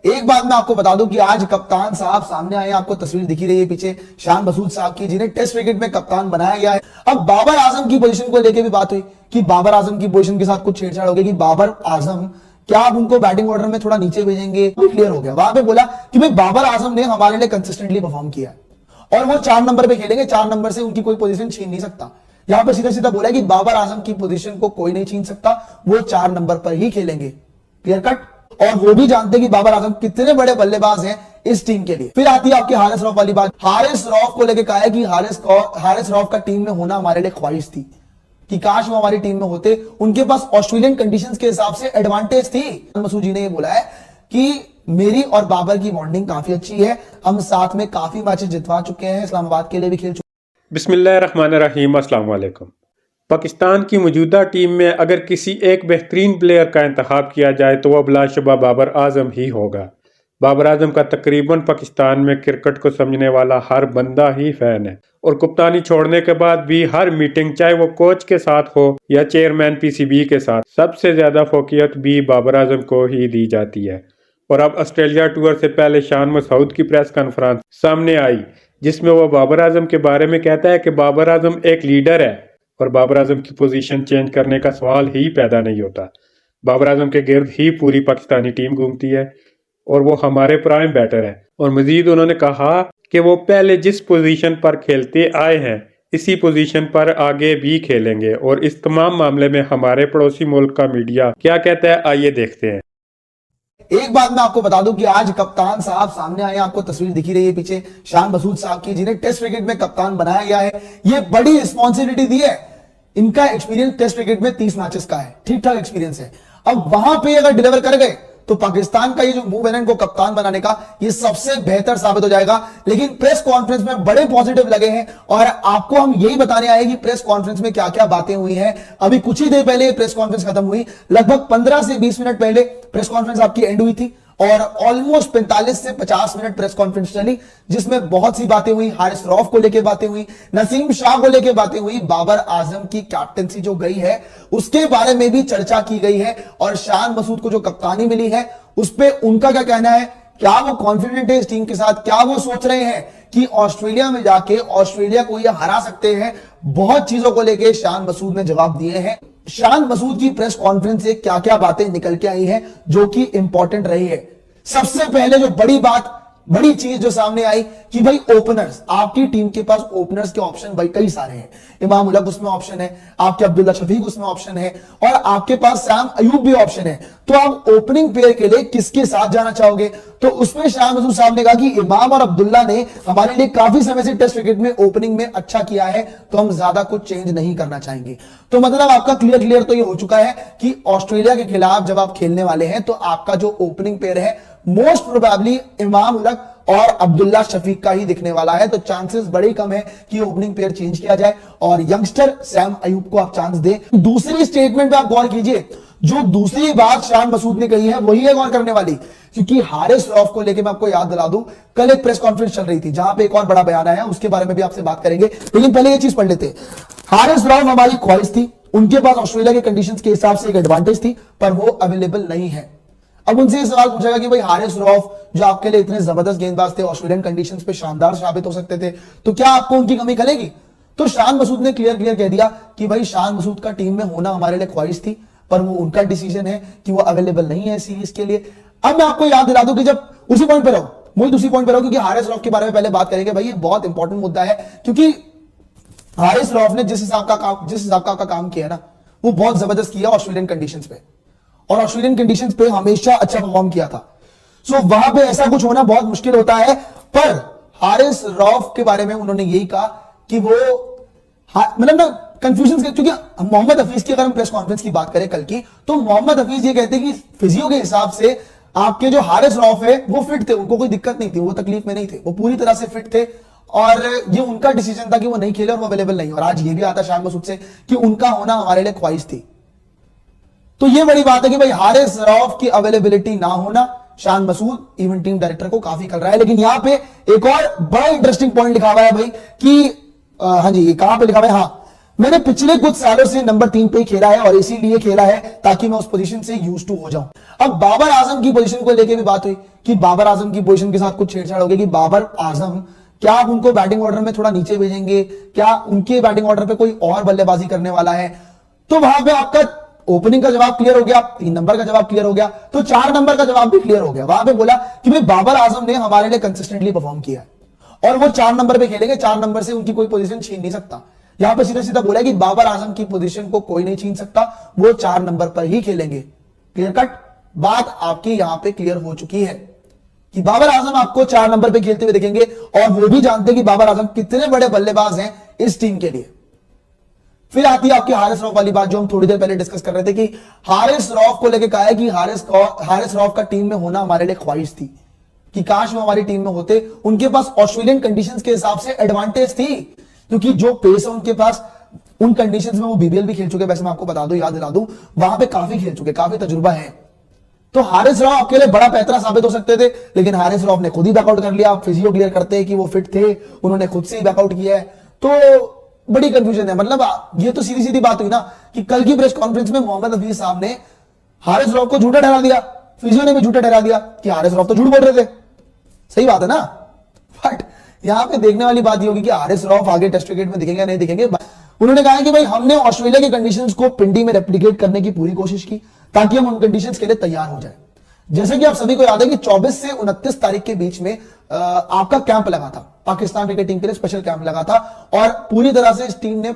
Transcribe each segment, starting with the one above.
एक बात मैं आपको बता दूं कि आज कप्तान साहब सामने आए, आपको तस्वीर दिखी रही है पीछे शान मसूद साहब की, जिन्हें टेस्ट क्रिकेट में कप्तान बनाया गया है। अब बाबर आजम की पोजीशन को लेकर भी बात हुई कि बाबर आजम की पोजीशन के साथ कुछ छेड़छाड़ हो गई कि बाबर आजम क्या आप उनको बैटिंग ऑर्डर में थोड़ा नीचे भेजेंगे, क्लियर हो गया। वहां पे बोला कि भाई बाबर आजम ने हमारे लिए कंसिस्टेंटली परफॉर्म किया है और वो 4 नंबर पे खेलेंगे, 4 नंबर से उनकी कोई पोजीशन छीन नहीं सकता। यहां पर सीधा सीधा बोला कि बाबर आजम की पोजीशन को कोई नहीं छीन सकता, वो 4 नंबर पर ही खेलेंगे, क्लियर कट। और वो भी जानते हैं कि बाबर आजम कितने बड़े बल्लेबाज हैं इस टीम के लिए। फिर आती है आपकी हारिस रऊफ वाली बात। हारिस रऊफ को लेकर कहा है कि हारिस रऊफ का टीम में होना हमारे लिए ख्वाहिश थी कि काश वो हमारी टीम में होते, उनके पास ऑस्ट्रेलियन कंडीशंस के हिसाब से एडवांटेज थी। मसूद जी ने ये बोला है कि मेरी और बाबर की बॉन्डिंग काफी अच्छी है, हम साथ में काफी मैचेस जितवा चुके हैं, इस्लामाबाद के लिए भी खेल चुके हैं। बिस्मिल्लाहिर्रहमानिर्रहीम, अस्सलाम वालेकुम। पाकिस्तान की मौजूदा टीम में अगर किसी एक बेहतरीन प्लेयर का इंतखाब किया जाए तो वह बिलाशुबा बाबर आजम ही होगा। बाबर आजम का तकरीबन पाकिस्तान में क्रिकेट को समझने वाला हर बंदा ही फैन है और कप्तानी छोड़ने के बाद भी हर मीटिंग, चाहे वो कोच के साथ हो या चेयरमैन पीसीबी के साथ, सबसे ज्यादा फोकियत भी बाबर आजम को ही दी जाती है। और अब ऑस्ट्रेलिया टूर से पहले शान मसूद की प्रेस कॉन्फ्रेंस सामने आई जिसमें वह बाबर आजम के बारे में कहता है कि बाबर आजम एक लीडर है और बाबर आजम की पोजीशन चेंज करने का सवाल ही पैदा नहीं होता। बाबर आजम के गिर्द ही पूरी पाकिस्तानी टीम घूमती है और वो हमारे प्राइम बैटर है। और मजीद उन्होंने कहा कि वो पहले जिस पोजीशन पर खेलते आए हैं इसी पोजीशन पर आगे भी खेलेंगे। और इस तमाम मामले में हमारे पड़ोसी मुल्क का मीडिया क्या कहता है, आइए देखते हैं। एक बात मैं आपको बता दूं कि आज कप्तान साहब सामने आए, आपको तस्वीर दिखी रही है पीछे शान मसूद साहब की, जिन्हें टेस्ट क्रिकेट में कप्तान बनाया गया है। ये बड़ी रिस्पॉन्सिबिलिटी दी है। इनका एक्सपीरियंस टेस्ट क्रिकेट में 30 मैचेस का है, ठीक ठाक एक्सपीरियंस है। अब वहां पे अगर डिलीवर कर गए तो पाकिस्तान का ये जो मूव है ना इनको कप्तान बनाने का, ये सबसे बेहतर साबित हो जाएगा। लेकिन प्रेस कॉन्फ्रेंस में बड़े पॉजिटिव लगे हैं और आपको हम यही बताने आए कि प्रेस कॉन्फ्रेंस में क्या क्या बातें हुई हैं। अभी कुछ ही देर पहले प्रेस कॉन्फ्रेंस खत्म हुई, लगभग 15 से 20 मिनट पहले प्रेस कॉन्फ्रेंस आपकी एंड हुई थी और ऑलमोस्ट 45 से 50 मिनट प्रेस कॉन्फ्रेंस चली, जिसमें बहुत सी बातें हुई। हारिस रऊफ को लेकर बातें हुई, नसीम शाह को लेकर बातें हुई, बाबर आजम की कैप्टनसी जो गई है उसके बारे में भी चर्चा की गई है और शान मसूद को जो कप्तानी मिली है उस पर उनका क्या कहना है, क्या वो कॉन्फिडेंट है इस टीम के साथ, क्या वो सोच रहे हैं कि ऑस्ट्रेलिया में जाके ऑस्ट्रेलिया को ये हरा सकते हैं। बहुत चीजों को लेकर शान मसूद ने जवाब दिए हैं। शान मसूद की प्रेस कॉन्फ्रेंस से क्या क्या बातें निकल के आई हैं जो कि इंपॉर्टेंट रही है। सबसे पहले जो बड़ी चीज जो सामने आई कि भाई ओपनर्स, आपकी टीम के पास ओपनर्स के ऑप्शन भाई कई सारे हैं। इमाम उलग उसमें ऑप्शन है, आपके अब्दुल्ला शफीक उसमें ऑप्शन है और आपके पास सैम अयूब भी ऑप्शन है। तो आप ओपनिंग पेयर के लिए किसके साथ जाना चाहोगे? तो उसमें शान मसूद साहब ने कहा कि इमाम और अब्दुल्ला ने हमारे लिए काफी समय से टेस्ट क्रिकेट में ओपनिंग में अच्छा किया है, तो हम ज्यादा कुछ चेंज नहीं करना चाहेंगे। तो मतलब आपका क्लियर तो ये हो चुका है कि ऑस्ट्रेलिया के खिलाफ जब आप खेलने वाले हैं तो आपका जो ओपनिंग पेयर है मोस्ट प्रोबेबली इमाम उलग और अब्दुल्ला शफीक का ही दिखने वाला है। तो चांसेस बड़े कम है कि ओपनिंग पेयर चेंज किया जाए और यंगस्टर सैम अयूब को आप चांस दें। दूसरी स्टेटमेंट पे आप गौर कीजिए, जो दूसरी बात शान मसूद ने कही है वही है गौर करने वाली, क्योंकि हारिस रऊफ को लेकर मैं आपको याद दिला दूं, कल एक प्रेस कॉन्फ्रेंस चल रही थी जहां पे एक और बड़ा बयान आया, उसके बारे में भी आपसे बात करेंगे। लेकिन पहले ये चीज पढ़ लेते। हारिस रऊफ हमारी ख्वाहिश थी, उनके पास ऑस्ट्रेलिया के कंडीशंस के हिसाब से एक एडवांटेज थी, पर वो अवेलेबल नहीं है। अब उनसे सवाल पूछेगा कि भाई हारिस रऊफ जो आपके लिए इतने जबरदस्त गेंदबाज थे, ऑस्ट्रेलियन कंडीशंस पे शानदार साबित हो सकते थे, तो क्या आपको उनकी कमी खलेगी? तो शान मसूद ने क्लियर कह दिया कि भाई शान मसूद का टीम में होना हमारे लिए ख्वाहिश थी, पर वो उनका डिसीजन है कि वो अवेलेबल नहीं है सीरीज के लिए। अब मैं आपको याद दिला दूं कि जब उसी पॉइंट पे रहो, मुझे उसी पॉइंट पे रहो, क्योंकि हारिस रऊफ के बारे में पहले बात करेंगे। भाई ये बहुत इंपॉर्टेंट मुद्दा है, क्योंकि हारिस रऊफ ने जिस हिसाब का काम किया ना, वो बहुत जबरदस्त किया ऑस्ट्रेलियन कंडीशंस पे, और ऑस्ट्रेलियन कंडीशंस पे हमेशा अच्छा परफॉर्म किया था। सो वहां पे ऐसा कुछ होना बहुत मुश्किल होता है। पर हारिस रऊफ के बारे में उन्होंने यही कहा कि वो मतलब ना कंफ्यूजन, क्योंकि मोहम्मद हफीज की अगर हम प्रेस कॉन्फ्रेंस की बात करें कल की, तो मोहम्मद हफीज ये कहते हैं कि फिजियो के हिसाब से आपके जो हारिस रऊफ है वो फिट थे, उनको कोई दिक्कत नहीं थी, वो तकलीफ में नहीं थे, वो पूरी तरह से फिट थे और ये उनका डिसीजन था कि वो नहीं खेले और वो अवेलेबल नहीं। और आज ये भी आता शान मसूद से कि उनका होना हमारे लिए ख्वाहिश थी। तो ये बड़ी बात है कि भाई हारिस रऊफ की अवेलेबिलिटी ना होना Shan Masood even team director को काफी खल रहा है। लेकिन यहां पे एक और बड़ा इंटरेस्टिंग पॉइंट लिखा हुआ है भाई कि हाँ जी, कहां पे लिखा हुआ है, हाँ, मैंने पिछले कुछ सालों से नंबर 3 पे ही खेला है और इसीलिए खेला है ताकि मैं उस पोजीशन से यूज टू हो जाऊं। अब बाबर आजम की पोजीशन को लेकर भी बात हुई कि बाबर आजम की पोजीशन के साथ कुछ छेड़छाड़ हो गई कि बाबर आजम क्या आप उनको बैटिंग ऑर्डर में थोड़ा नीचे भेजेंगे, क्या उनके बैटिंग ऑर्डर पे कोई और बल्लेबाजी करने वाला है। तो वहां पे आपका ओपनिंग का जवाब क्लियर हो गया, 3 नंबर का जवाब क्लियर हो गया, तो 4 नंबर का जवाब भी क्लियर हो गया। वहां पे बोला कि भाई बाबर आजम ने हमारे लिए कंसिस्टेंटली परफॉर्म किया है और वो 4 नंबर पे खेलेंगे, 4 नंबर से उनकी कोई पोजीशन छीन नहीं सकता। यहां पे सीधा सीधा बोला कि बाबर आजम की पोजीशन को कोई नहीं छीन सकता, वो 4 नंबर पर ही खेलेंगे। क्लियर कट बात आपकी यहां पे क्लियर हो चुकी है कि बाबर आजम आपको 4 नंबर पे खेलते हुए देखेंगे और वो भी जानते हैं कि बाबर आजम कितने बड़े बल्लेबाज हैं इस टीम के लिए। फिर आती है आपकी हारिस रऊफ वाली बात जो हम थोड़ी देर पहले डिस्कस कर रहे थे कि हारिस रऊफ को लेकर कहा है कि हारिस रऊफ का टीम में होना हमारे लिए ख्वाहिश थी कि काश वो हमारी टीम में होते। उनके पास ऑस्ट्रेलियन कंडीशंस के हिसाब से एडवांटेज थी क्योंकि जो पेस है उनके पास, उन कंडीशंस में वो बीबीएल भी खेल चुके। वैसे मैं आपको बता दूं, याद दिला दूं, वहां पे काफी खेल चुके, काफी तजुर्बा है। तो हारिस रऊफ आपके लिए बड़ा पैतरा साबित हो सकते थे, लेकिन हारिस रऊफ ने खुद ही बैकआउट कर लिया। फिजियो क्लियर करते हैं कि वो फिट थे, उन्होंने खुद से ही बैकआउट किया है। तो बड़ी कंफ्यूजन है। मतलब ये तो सीधी सीधी बात हुई ना कि कल की प्रेस कॉन्फ्रेंस में मोहम्मद हफीज साहब ने हारिस रऊफ को झूठा ठहरा दिया, फिजियो ने भी झूठा ठहरा दिया कि हारिस रऊफ तो झूठ बोल रहे थे। सही बात है ना, बट यहां पे देखने वाली बात ये होगी कि हारिस रऊफ आगे टेस्ट क्रिकेट में दिखेंगे नहीं दिखेंगे। उन्होंने कहा कि भाई हमने ऑस्ट्रेलिया की कंडीशंस को पिंडी में रेप्लिकेट करने की पूरी कोशिश की ताकि हम उन कंडीशंस के लिए तैयार हो जाए। जैसे कि आप सभी को याद है कि 24 से 29 तारीख के बीच में आपका कैंप लगा था, पाकिस्तान क्रिकेट टीम के लिए स्पेशल कैंप लगा था और पूरी तरह से इस टीम ने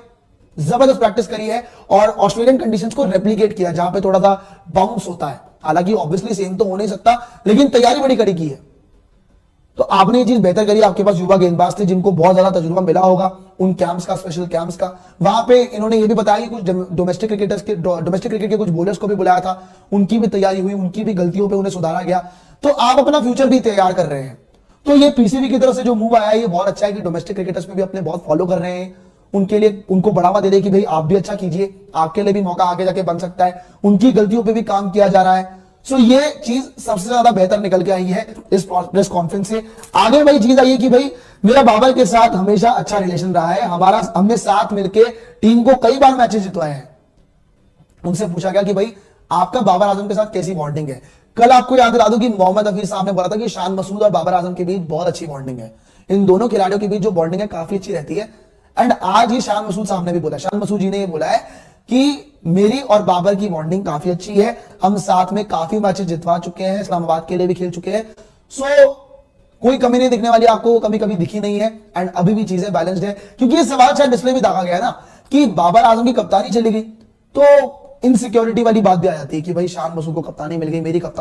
जबरदस्त प्रैक्टिस करी है और ऑस्ट्रेलियन कंडीशंस को रेप्लिकेट किया जहां पे थोड़ा सा बाउंस होता है। हालांकि ऑब्वियसली सेम तो हो नहीं सकता, लेकिन तैयारी बड़ी कड़ी की है। तो आपने ये चीज बेहतर करी, आपके पास युवा गेंदबाज थे जिनको बहुत ज्यादा तजुर्बा मिला होगा उन कैंप्स का, स्पेशल कैंप्स का। वहां पे इन्होंने ये भी बताया कि कुछ डोमेस्टिक क्रिकेट के कुछ बॉलर्स को भी बुलाया था, उनकी भी तैयारी हुई, उनकी भी गलतियों पे उन्हें सुधारा गया। तो आप अपना फ्यूचर भी तैयार कर रहे हैं। तो ये पीसीबी की तरफ से जो मूव आया है ये बहुत अच्छा है कि डोमेस्टिक क्रिकेटर्स में भी अपने बहुत फॉलो कर रहे हैं, उनके लिए उनको बढ़ावा दे रहे कि भाई आप भी अच्छा कीजिए, आपके लिए भी मौका आगे जाके बन सकता है, उनकी गलतियों पे भी काम किया जा रहा है। सो ये चीज सबसे ज्यादा बेहतर निकल के आई है इस प्रेस कॉन्फ्रेंस से। आगे भाई चीज आई है कि भाई मेरा बाबर के साथ हमेशा अच्छा रिलेशन रहा है, हमने साथ मिलकर टीम को कई बार मैचेस जितवाए हैं। उनसे पूछा गया कि भाई आपका बाबर आजम के साथ कैसी बॉन्डिंग है। कल आपको याद दिला दूं कि मोहम्मद हफीज साहब ने बोला था कि शान मसूद और बाबर आजम के बीच बहुत अच्छी बॉन्डिंग है, इन दोनों खिलाड़ियों के बीच जो बॉन्डिंग है काफी अच्छी रहती है। एंड आज ये शान मसूद साहब ने भी बोला, शान मसूद जी ने ये बोला है कि मेरी और बाबर की बॉन्डिंग काफी अच्छी है, हम साथ में काफी मैचेस जितवा चुके हैं, इस्लामाबाद के लिए भी खेल चुके हैं। सो कोई कमी नहीं दिखने वाली, आपको कभी कभी दिखी नहीं है एंड अभी भी चीजें बैलेंस्ड है। क्योंकि ये सवाल शायद डिस्प्ले भी दागा गया है ना कि बाबर आजम की कप्तानी चली गई तो इनसिक्योरिटी वाली बात भी आ जाती है कि भाई शान मसूद को कप्तानी मिल गई, मेरी कप्तानी